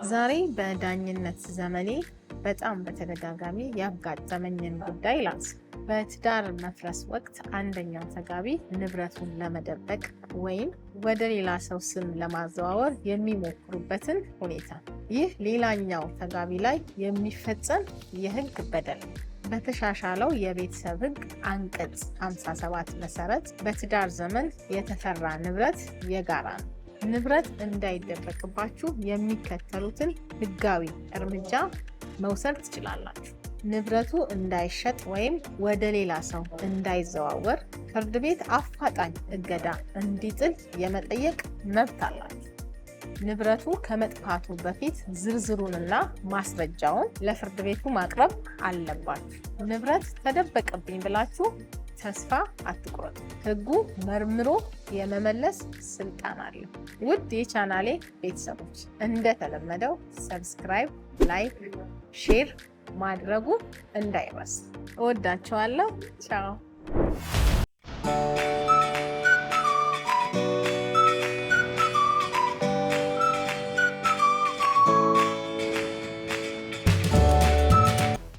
ዛሬ በዳኝነት ዘመኔ በጣም በተደጋጋሚ ያጋጠመኝን ጉዳይ ላንሳ። በትዳር መፍረስ ወቅት አንደኛው ተጋቢ ንብረቱን ለመደበቅ ወይም ወደ ሌላ ሰው ስም ለማዘዋወር የሚሞክሩበትን ሁኔታ። ይህ ሌላኛው ተጋቢ ላይ የሚፈጸም የሕግ በደል ነው። በተሻሻለው የቤተሰብ ሕግ አንቀጽ 57 መሰረት በትዳር ዘመን የተፈራ ንብረት የጋራ ነው። ንብረት እንዳይደበቅባችሁ የሚከተሉትን ሕጋዊ እርምጃ መውሰድ ትችላላችሁ። ንብረቱ እንዳይሸጥ ወይም ወደ ሌላ ሰው እንዳይዘዋወር ፍርድ ቤት አፋጣኝ እገዳ እንዲጥል የመጠየቅ መብት አላችሁ። ንብረቱ ከመጥፋቱ በፊት ዝርዝሩንና ማስረጃውን ለፍርድ ቤቱ ማቅረብ አለባችሁ። ንብረት ተደበቀብኝ ብላችሁ ተስፋ አትቁረጡ። ሕጉ መርምሮ የመመለስ ስልጣን አለው። ውድ የቻናሌ ቤተሰቦች እንደተለመደው ሰብስክራይብ፣ ላይክ፣ ሼር ማድረጉ እንዳይረሳ። እወዳቸዋለሁ። ቻው።